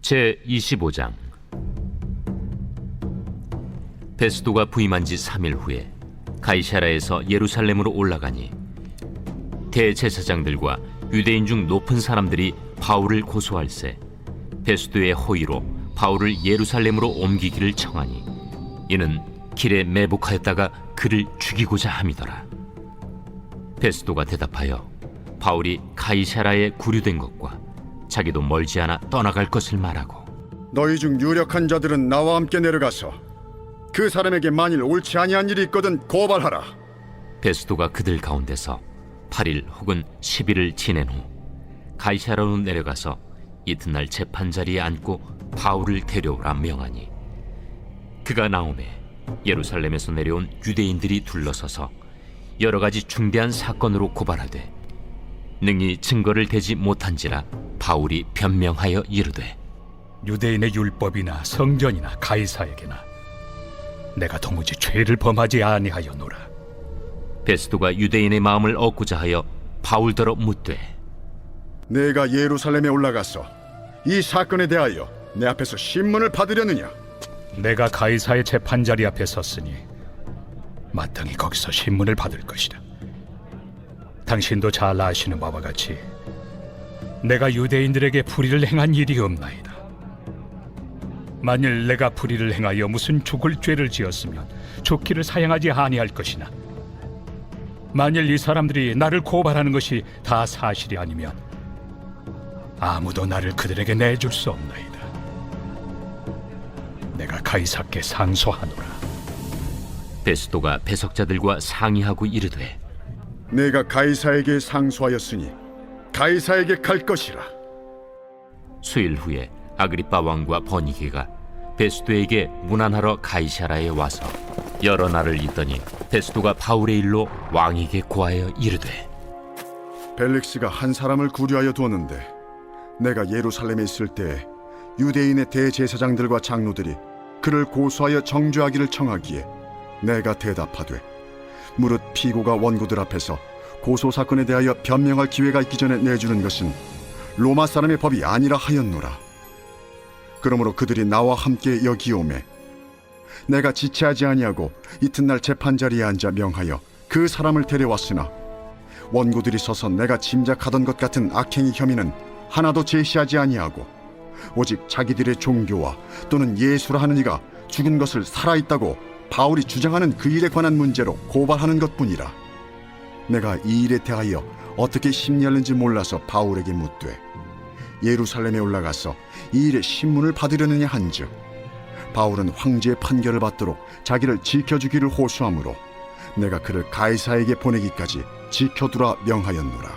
제25장. 베스도가 부임한 지 3일 후에 가이사랴에서 예루살렘으로 올라가니 대제사장들과 유대인 중 높은 사람들이 바울을 고소할세 베스도의 호의로 바울을 예루살렘으로 옮기기를 청하니 이는 길에 매복하였다가 그를 죽이고자 함이더라. 베스도가 대답하여 바울이 가이사랴에 구류된 것과 자기도 멀지 않아 떠나갈 것을 말하고, 너희 중 유력한 자들은 나와 함께 내려가서 그 사람에게 만일 옳지 아니한 일이 있거든 고발하라. 베스도가 그들 가운데서 8일 혹은 10일을 지낸 후 가이사랴로 내려가서 이튿날 재판 자리에 앉고 바울을 데려오라 명하니, 그가 나오매 예루살렘에서 내려온 유대인들이 둘러서서 여러 가지 중대한 사건으로 고발하되 능히 증거를 대지 못한지라 바울이 변명하여 이르되, 유대인의 율법이나 성전이나 가이사에게나 내가 도무지 죄를 범하지 아니하였노라. 베스도가 유대인의 마음을 얻고자 하여 바울더러 묻되, 내가 예루살렘에 올라가서 이 사건에 대하여 내 앞에서 신문을 받으려느냐? 내가 가이사의 재판 자리 앞에 섰으니 마땅히 거기서 신문을 받을 것이다. 당신도 잘 아시는 바와 같이 내가 유대인들에게 불의를 행한 일이 없나이다. 만일 내가 불의를 행하여 무슨 죽을 죄를 지었으면 죽기를 사양하지 아니할 것이나, 만일 이 사람들이 나를 고발하는 것이 다 사실이 아니면 아무도 나를 그들에게 내줄 수 없나이다. 내가 가이사께 상소하노라. 베스도가 배석자들과 상의하고 이르되, 내가 가이사에게 상소하였으니 가이사에게 갈 것이라. 수일 후에 아그리빠 왕과 버니게가 베스도에게 문안하러 가이사랴에 와서 여러 날을 있더니 베스도가 바울의 일로 왕에게 고하여 이르되, 벨릭스가 한 사람을 구류하여 두었는데 내가 예루살렘에 있을 때 유대인의 대제사장들과 장로들이 그를 고소하여 정죄하기를 청하기에 내가 대답하되, 무릇 피고가 원고들 앞에서 고소 사건에 대하여 변명할 기회가 있기 전에 내주는 것은 로마 사람의 법이 아니라 하였노라. 그러므로 그들이 나와 함께 여기 오매 내가 지체하지 아니하고 이튿날 재판 자리에 앉아 명하여 그 사람을 데려왔으나 원고들이 서서 내가 짐작하던 것 같은 악행의 혐의는 하나도 제시하지 아니하고 오직 자기들의 종교와 또는 예수라 하는 이가 죽은 것을 살아있다고 바울이 주장하는 그 일에 관한 문제로 고발하는 것뿐이라. 내가 이 일에 대하여 어떻게 심리하는지 몰라서 바울에게 묻되, 예루살렘에 올라가서 이 일에 신문을 받으려느냐 한즉, 바울은 황제의 판결을 받도록 자기를 지켜주기를 호소하므로 내가 그를 가이사에게 보내기까지 지켜두라 명하였노라.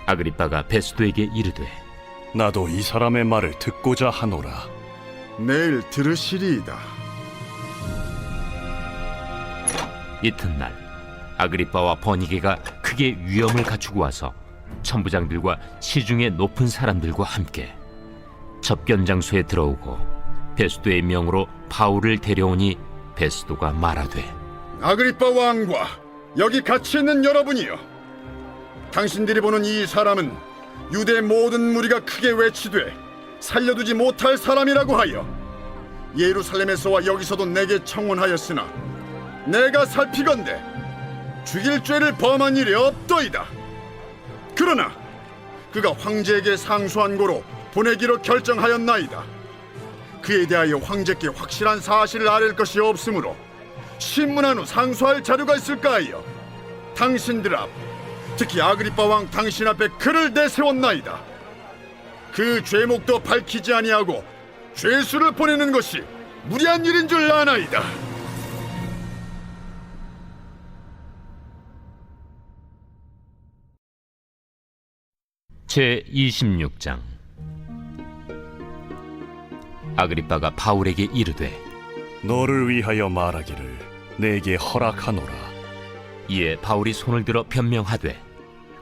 아그리빠가 베스도에게 이르되, 나도 이 사람의 말을 듣고자 하노라. 내일 들으시리이다. 이튿날 아그리빠와 버니게가 크게 위엄을 갖추고 와서 천부장들과 시중의 높은 사람들과 함께 접견 장소에 들어오고 베스도의 명으로 바울을 데려오니 베스도가 말하되, 아그리빠 왕과 여기 같이 있는 여러분이여, 당신들이 보는 이 사람은 유대 모든 무리가 크게 외치되 살려두지 못할 사람이라고 하여 예루살렘에서와 여기서도 내게 청혼하였으나 내가 살피건대 죽일 죄를 범한 일이 없더이다. 그러나 그가 황제에게 상소한 고로 보내기로 결정하였나이다. 그에 대하여 황제께 확실한 사실을 아랠 것이 없으므로 신문한 후 상소할 자료가 있을까 하여 당신들 앞, 특히 아그리빠 왕 당신 앞에 그를 내세웠나이다. 그 죄목도 밝히지 아니하고 죄수를 보내는 것이 무리한 일인 줄 아나이다. 제26장. 아그리빠가 바울에게 이르되, 너를 위하여 말하기를 내게 허락하노라. 이에 바울이 손을 들어 변명하되,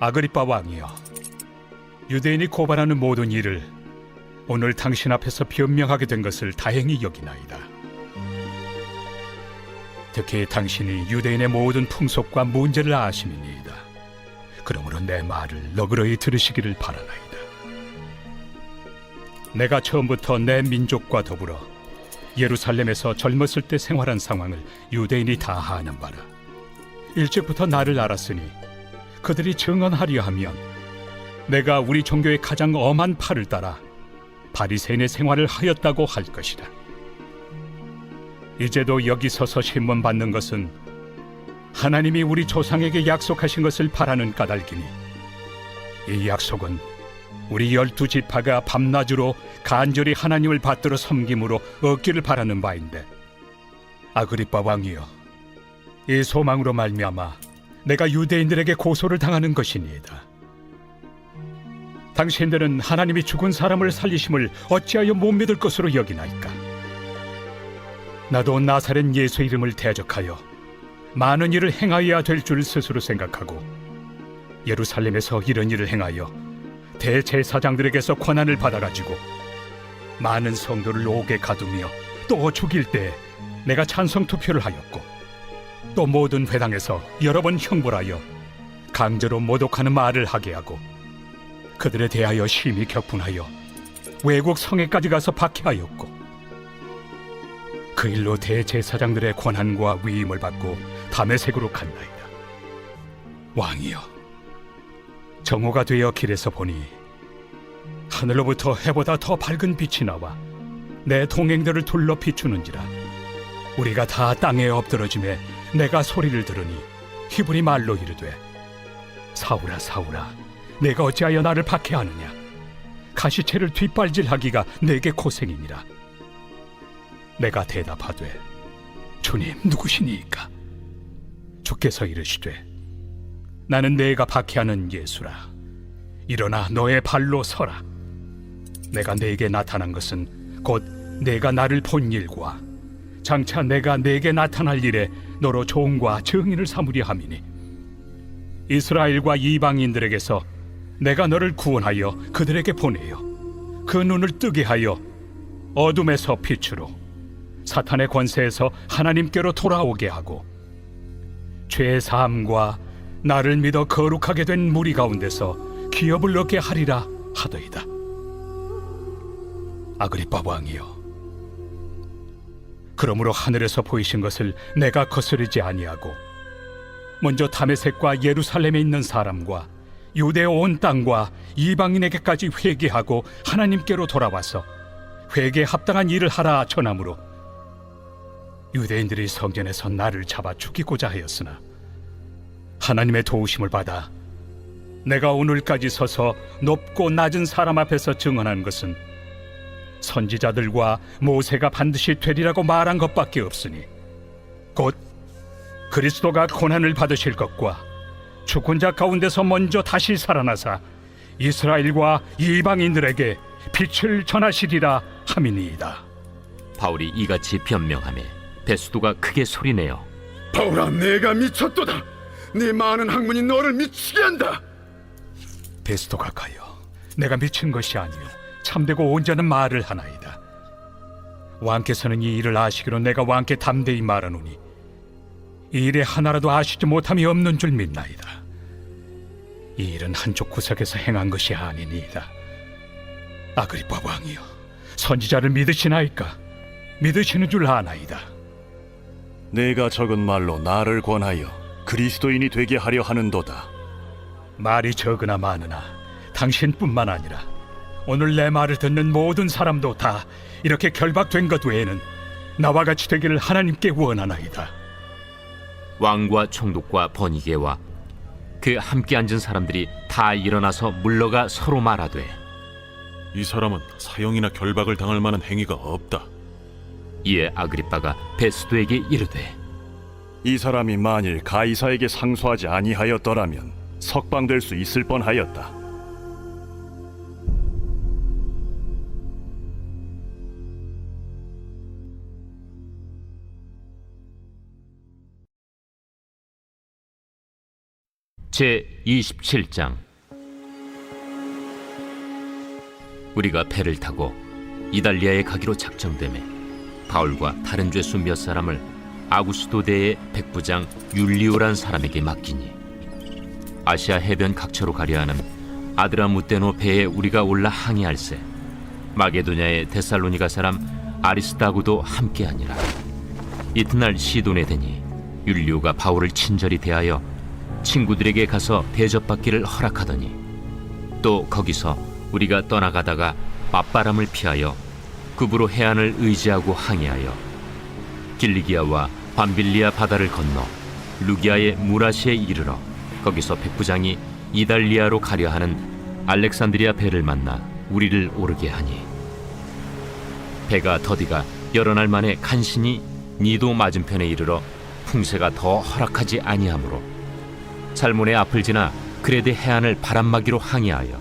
아그리빠 왕이여, 유대인이 고발하는 모든 일을 오늘 당신 앞에서 변명하게 된 것을 다행히 여기나이다. 특히 당신이 유대인의 모든 풍속과 문제를 아심이니이다. 그러므로 내 말을 너그러이 들으시기를 바라나이다. 내가 처음부터 내 민족과 더불어 예루살렘에서 젊었을 때 생활한 상황을 유대인이 다 아는 바라. 일찍부터 나를 알았으니 그들이 증언하려 하면 내가 우리 종교의 가장 엄한 팔을 따라 바리새인의 생활을 하였다고 할 것이다. 이제도 여기 서서 신문받는 것은 하나님이 우리 조상에게 약속하신 것을 바라는 까닭이니 이 약속은 우리 12지파가 밤낮으로 간절히 하나님을 받들어 섬김으로 얻기를 바라는 바인데, 아그리빠 왕이여, 이 소망으로 말미암아 내가 유대인들에게 고소를 당하는 것이니이다. 당신들은 하나님이 죽은 사람을 살리심을 어찌하여 못 믿을 것으로 여기나이까? 나도 나사렛 예수 이름을 대적하여 많은 일을 행하여야 될 줄 스스로 생각하고 예루살렘에서 이런 일을 행하여 대제사장들에게서 권한을 받아가지고 많은 성도를 옥에 가두며 또 죽일 때 내가 찬성 투표를 하였고, 또 모든 회당에서 여러 번 형벌하여 강제로 모독하는 말을 하게 하고 그들에 대하여 심히 격분하여 외국 성에까지 가서 박해하였고, 그 일로 대제사장들의 권한과 위임을 받고 다메섹으로 갔나이다. 왕이여, 정오가 되어 길에서 보니 하늘로부터 해보다 더 밝은 빛이 나와 내 동행들을 둘러 비추는지라. 우리가 다 땅에 엎드러짐에 내가 소리를 들으니 히브리 말로 이르되, 사울아 사울아, 내가 어찌하여 나를 박해하느냐? 가시채를 뒷발질하기가 내게 고생이니라. 내가 대답하되, 주님 누구시니이까? 주께서 이르시되, 나는 내가 박해하는 예수라. 일어나 너의 발로 서라. 내가 네게 나타난 것은 곧 내가 나를 본 일과 장차 내가 네게 나타날 일에 너로 종과 증인을 삼으려 함이니, 이스라엘과 이방인들에게서 내가 너를 구원하여 그들에게 보내어 그 눈을 뜨게 하여 어둠에서 빛으로, 사탄의 권세에서 하나님께로 돌아오게 하고, 죄 사함과 나를 믿어 거룩하게 된 무리 가운데서 기업을 얻게 하리라 하더이다. 아그리빠 왕이여, 그러므로 하늘에서 보이신 것을 내가 거스르지 아니하고 먼저 다메섹과 예루살렘에 있는 사람과 유대 온 땅과 이방인에게까지 회개하고 하나님께로 돌아와서 회개에 합당한 일을 하라 전함으로 유대인들이 성전에서 나를 잡아 죽이고자 하였으나 하나님의 도우심을 받아 내가 오늘까지 서서 높고 낮은 사람 앞에서 증언한 것은 선지자들과 모세가 반드시 되리라고 말한 것밖에 없으니, 곧 그리스도가 고난을 받으실 것과 죽은 자 가운데서 먼저 다시 살아나사 이스라엘과 이방인들에게 빛을 전하시리라 함이니이다. 바울이 이같이 변명하며 베스도가 크게 소리내어, 바울아, 내가 미쳤도다. 네 많은 학문이 너를 미치게 한다. 베스도가 가여, 내가 미친 것이 아니요 참되고 온전한 말을 하나이다. 왕께서는 이 일을 아시기로 내가 왕께 담대히 말하노니 이 일에 하나라도 아시지 못함이 없는 줄 믿나이다. 이 일은 한쪽 구석에서 행한 것이 아니니이다. 아그리빠 왕이여, 선지자를 믿으시나이까? 믿으시는 줄 아나이다. 내가 적은 말로 나를 권하여 그리스도인이 되게 하려 하는도다. 말이 적으나 많으나 당신뿐만 아니라 오늘 내 말을 듣는 모든 사람도 다 이렇게 결박된 것 외에는 나와 같이 되기를 하나님께 원하나이다. 왕과 총독과 번이게와 그 함께 앉은 사람들이 다 일어나서 물러가 서로 말하되, 이 사람은 사형이나 결박을 당할 만한 행위가 없다. 이에 아그리빠가 베스도에게 이르되, 이 사람이 만일 가이사에게 상소하지 아니하였더라면 석방될 수 있을 뻔하였다. 제 27장. 우리가 배를 타고 이달리아에 가기로 작정되매 바울과 다른 죄수 몇 사람을 아구스도대의 백부장 율리오란 사람에게 맡기니, 아시아 해변 각처로 가려 하는 아드라무테노 배에 우리가 올라 항해할세 마게도냐의 데살로니가 사람 아리스다고도 함께하니라. 이튿날 시돈에 되니 율리오가 바울을 친절히 대하여 친구들에게 가서 대접받기를 허락하더니 또 거기서 우리가 떠나가다가 맞바람을 피하여 급으로 해안을 의지하고 항해하여 길리기아와 밤빌리아 바다를 건너 루기아의 무라시에 이르러 거기서 백부장이 이달리아로 가려 하는 알렉산드리아 배를 만나 우리를 오르게 하니 배가 더디가 여러 날 만에 간신히 니도 맞은편에 이르러 풍세가 더 허락하지 아니하므로 살몬의 앞을 지나 그레데 해안을 바람막이로 항해하여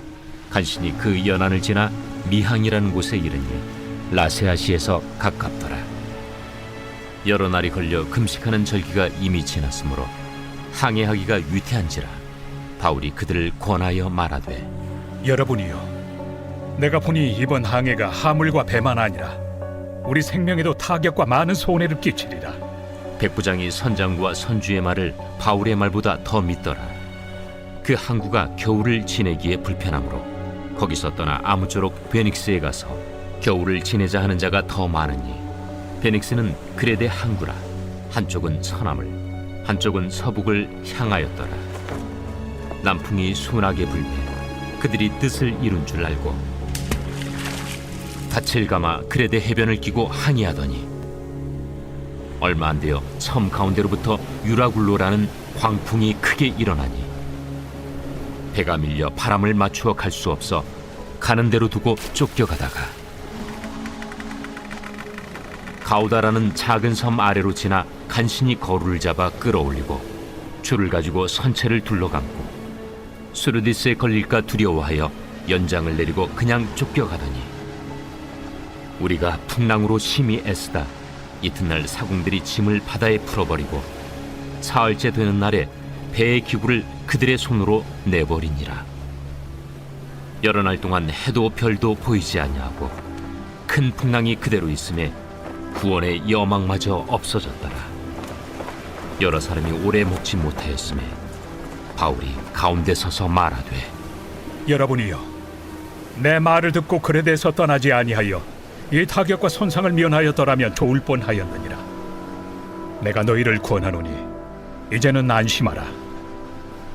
간신히 그 연안을 지나 미항이라는 곳에 이르니 라세아시에서 가깝더라. 여러 날이 걸려 금식하는 절기가 이미 지났으므로 항해하기가 위태한지라 바울이 그들을 권하여 말하되 여러분이여, 내가 보니 이번 항해가 하물과 배만 아니라 우리 생명에도 타격과 많은 손해를 끼치리라. 백부장이 선장과 선주의 말을 바울의 말보다 더 믿더라. 그 항구가 겨울을 지내기에 불편하므로 거기서 떠나 아무쪼록 베닉스에 가서 겨울을 지내자 하는 자가 더 많으니 베닉스는 그레데 항구라. 한쪽은 서남을 한쪽은 서북을 향하였더라. 남풍이 순하게 불매 그들이 뜻을 이룬 줄 알고 닻을 감아 그레데 해변을 끼고 항해하더니 얼마 안 되어 섬 가운데로부터 유라굴로라는 광풍이 크게 일어나니 배가 밀려 바람을 맞추어 갈 수 없어 가는 대로 두고 쫓겨가다가 가우다라는 작은 섬 아래로 지나 간신히 거루를 잡아 끌어올리고 줄을 가지고 선체를 둘러감고 수르디스에 걸릴까 두려워하여 연장을 내리고 그냥 쫓겨가더니 우리가 풍랑으로 심히 애쓰다 이튿날 사공들이 짐을 바다에 풀어버리고 사흘째 되는 날에 배의 기구를 그들의 손으로 내버리니라. 여러 날 동안 해도 별도 보이지 아니하고 큰 풍랑이 그대로 있음에 구원의 여망마저 없어졌더라. 여러 사람이 오래 먹지 못하였음에 바울이 가운데 서서 말하되 여러분이여, 내 말을 듣고 그레데에서 떠나지 아니하여 이 타격과 손상을 면하였더라면 좋을 뻔하였느니라. 내가 너희를 권하노니 이제는 안심하라.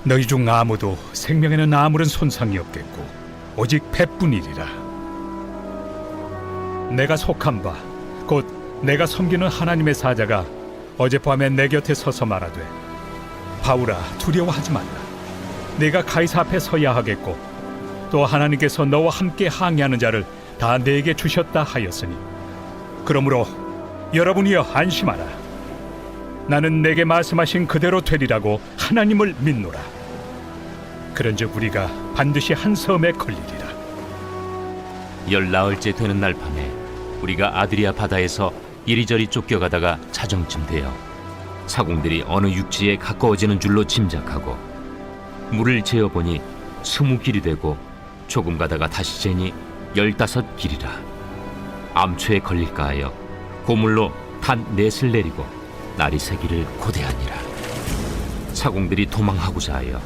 너희 중 아무도 생명에는 아무런 손상이 없겠고 오직 배뿐이리라. 내가 속한 바 곧 내가 섬기는 하나님의 사자가 어젯밤에 내 곁에 서서 말하되 바울아, 두려워하지 말라. 내가 가이사 앞에 서야 하겠고 또 하나님께서 너와 함께 항해하는 자를 다 내게 주셨다 하였으니 그러므로 여러분이여 안심하라. 나는 내게 말씀하신 그대로 되리라고 하나님을 믿노라. 그런즉 우리가 반드시 한 섬에 걸리리라. 열나흘째 되는 날 밤에 우리가 아드리아 바다에서 이리저리 쫓겨가다가 자정쯤 되어 사공들이 어느 육지에 가까워지는 줄로 짐작하고 물을 재어보니 20길이 되고 조금 가다가 다시 재니 15길이라. 암초에 걸릴까 하여 고물로 단 넷을 내리고 날이 새기를 고대하니라. 사공들이 도망하고자 하여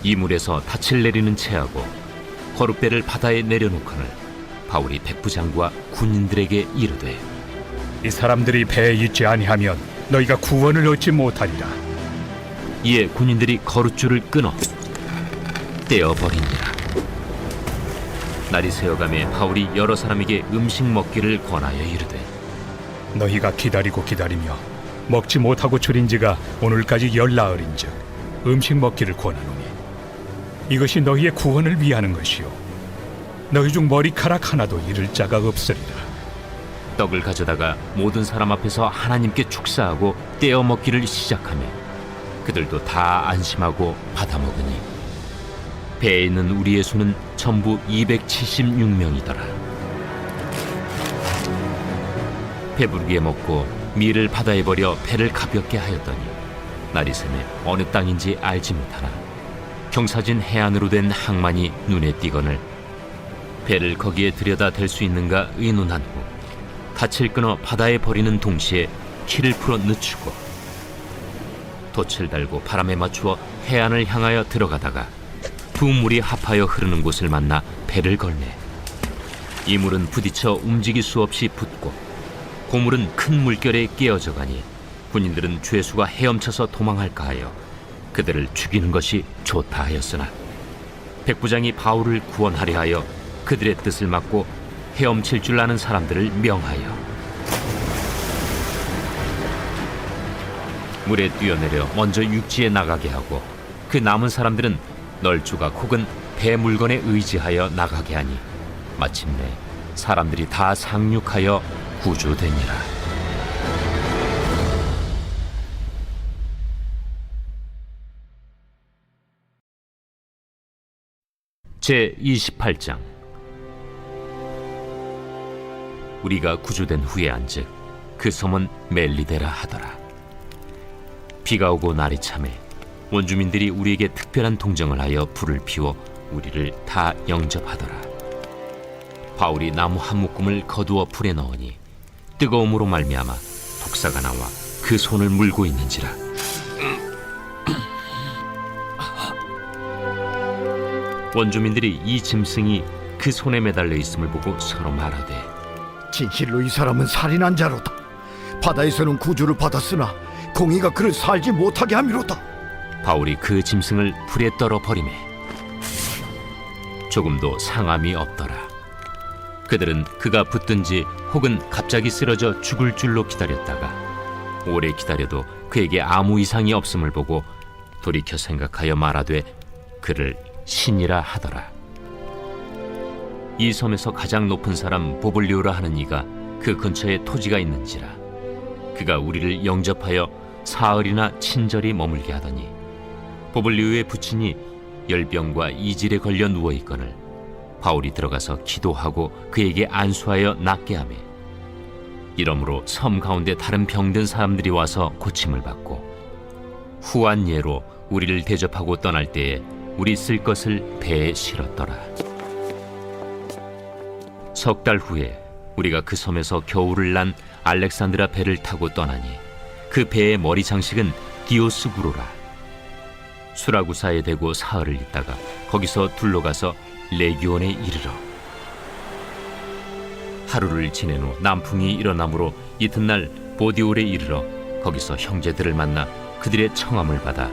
이물에서 닻을 내리는 채하고 거룻배를 바다에 내려놓거늘 바울이 백부장과 군인들에게 이르되 이 사람들이 배에 있지 아니하면 너희가 구원을 얻지 못하리라. 이에 군인들이 거룻줄을 끊어 떼어버리니라. 날이 새어가매 바울이 여러 사람에게 음식 먹기를 권하여 이르되 너희가 기다리고 기다리며 먹지 못하고 줄인 지가 오늘까지 열나흘인즉 음식 먹기를 권하노니 이것이 너희의 구원을 위하는 것이요 너희 중 머리카락 하나도 잃을 자가 없으리라. 떡을 가져다가 모든 사람 앞에서 하나님께 축사하고 떼어 먹기를 시작하며 그들도 다 안심하고 받아 먹으니 배에 있는 우리의 수는 전부 276명이더라. 배부르게 먹고 밀을 바다에 버려 배를 가볍게 하였더니 날이 새매 어느 땅인지 알지 못하나 경사진 해안으로 된 항만이 눈에 띄거늘 배를 거기에 들여다 댈 수 있는가 의논한 후 닻을 끊어 바다에 버리는 동시에 키를 풀어 늦추고 돛을 달고 바람에 맞추어 해안을 향하여 들어가다가 두 물이 합하여 흐르는 곳을 만나 배를 걸매 이물은 부딪혀 움직일 수 없이 붙고 고물은 큰 물결에 깨어져 가니 군인들은 죄수가 헤엄쳐서 도망할까 하여 그들을 죽이는 것이 좋다 하였으나 백부장이 바울을 구원하려 하여 그들의 뜻을 막고 헤엄칠 줄 아는 사람들을 명하여 물에 뛰어내려 먼저 육지에 나가게 하고 그 남은 사람들은 널조각 혹은 배 물건에 의지하여 나가게 하니 마침내 사람들이 다 상륙하여 구조되니라. 제 28장. 우리가 구조된 후에 안즉 그 섬은 멜리데라 하더라. 비가 오고 날이 차매 원주민들이 우리에게 특별한 동정을 하여 불을 피워 우리를 다 영접하더라. 바울이 나무 한 묶음을 거두어 불에 넣으니 뜨거움으로 말미암아 독사가 나와 그 손을 물고 있는지라. 원주민들이 이 짐승이 그 손에 매달려 있음을 보고 서로 말하되 진실로 이 사람은 살인한 자로다. 바다에서는 구주를 받았으나 공의가 그를 살지 못하게 함이로다. 바울이 그 짐승을 불에 떨어 버리매 조금도 상함이 없더라. 그들은 그가 붙든지 혹은 갑자기 쓰러져 죽을 줄로 기다렸다가 오래 기다려도 그에게 아무 이상이 없음을 보고 돌이켜 생각하여 말하되 그를 신이라 하더라. 이 섬에서 가장 높은 사람 보블리오라 하는 이가 그 근처에 토지가 있는지라. 그가 우리를 영접하여 사흘이나 친절히 머물게 하더니 보블리오의 부친이 열병과 이질에 걸려 누워있거늘 바울이 들어가서 기도하고 그에게 안수하여 낫게 하매 이러므로 섬 가운데 다른 병든 사람들이 와서 고침을 받고 후한 예로 우리를 대접하고 떠날 때에 우리 쓸 것을 배에 실었더라. 석 달 후에 우리가 그 섬에서 겨울을 난 알렉산드라 배를 타고 떠나니 그 배의 머리 장식은 디오스구로라. 수라구사에 대고 사흘을 있다가 거기서 둘러가서 레기온에 이르러 하루를 지낸 후 남풍이 일어나므로 이튿날 보디올에 이르러 거기서 형제들을 만나 그들의 청함을 받아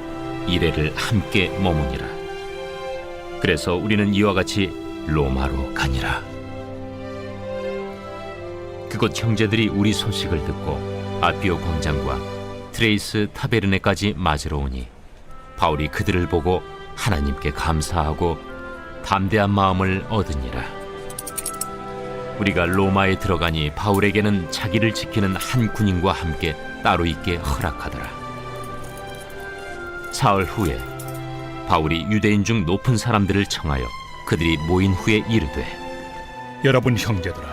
이레를 함께 머무니라. 그래서 우리는 이와 같이 로마로 가니라. 그곳 형제들이 우리 소식을 듣고 아피오 광장과 트레이스 타베르네까지 맞으러 오니 바울이 그들을 보고 하나님께 감사하고 담대한 마음을 얻으니라. 우리가 로마에 들어가니 바울에게는 자기를 지키는 한 군인과 함께 따로 있게 허락하더라. 사흘 후에 바울이 유대인 중 높은 사람들을 청하여 그들이 모인 후에 이르되 여러분 형제들아,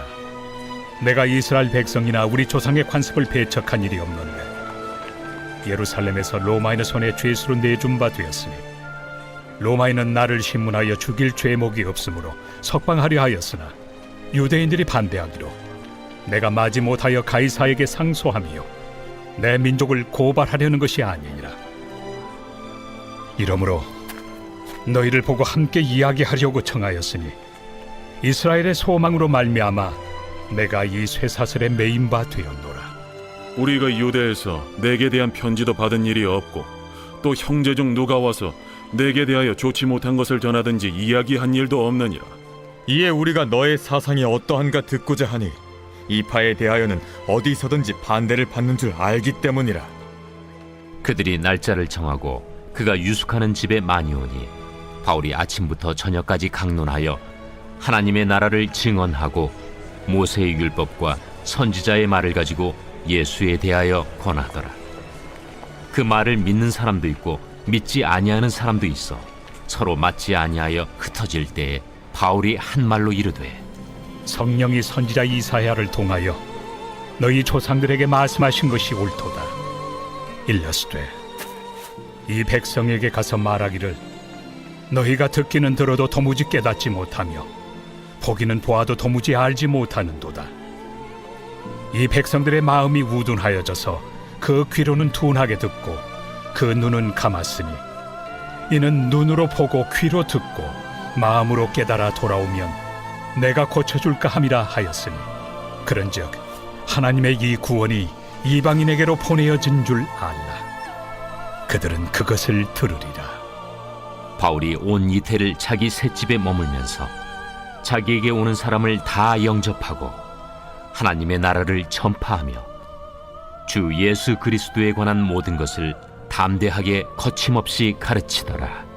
내가 이스라엘 백성이나 우리 조상의 관습을 배척한 일이 없는데 예루살렘에서 로마인의 손에 죄수로 내준 바 되었으니 로마인은 나를 신문하여 죽일 죄목이 없으므로 석방하려 하였으나 유대인들이 반대하기로 내가 마지 못하여 가이사에게 상소하며 내 민족을 고발하려는 것이 아니니라. 이러므로 너희를 보고 함께 이야기하려고 청하였으니 이스라엘의 소망으로 말미암아 내가 이 쇠사슬에 매인 바 되었노라. 우리가 유대에서 내게 대한 편지도 받은 일이 없고 또 형제 중 누가 와서 내게 대하여 좋지 못한 것을 전하든지 이야기한 일도 없느니라. 이에 우리가 너의 사상이 어떠한가 듣고자 하니 이 파에 대하여는 어디서든지 반대를 받는 줄 알기 때문이라. 그들이 날짜를 정하고 그가 유숙하는 집에 많이 오니 바울이 아침부터 저녁까지 강론하여 하나님의 나라를 증언하고 모세의 율법과 선지자의 말을 가지고 예수에 대하여 권하더라. 그 말을 믿는 사람도 있고 믿지 아니하는 사람도 있어 서로 맞지 아니하여 흩어질 때에 바울이 한 말로 이르되 성령이 선지자 이사야를 통하여 너희 조상들에게 말씀하신 것이 옳도다. 일러스되 이 백성에게 가서 말하기를 너희가 듣기는 들어도 도무지 깨닫지 못하며 보기는 보아도 도무지 알지 못하는도다. 이 백성들의 마음이 우둔하여져서 그 귀로는 둔하게 듣고 그 눈은 감았으니 이는 눈으로 보고 귀로 듣고 마음으로 깨달아 돌아오면 내가 고쳐줄까 함이라 하였으니 그런즉 하나님의 이 구원이 이방인에게로 보내어진 줄 알라. 그들은 그것을 들으리라. 바울이 온 이태를 자기 셋집에 머물면서 자기에게 오는 사람을 다 영접하고 하나님의 나라를 전파하며 주 예수 그리스도에 관한 모든 것을 담대하게 거침없이 가르치더라.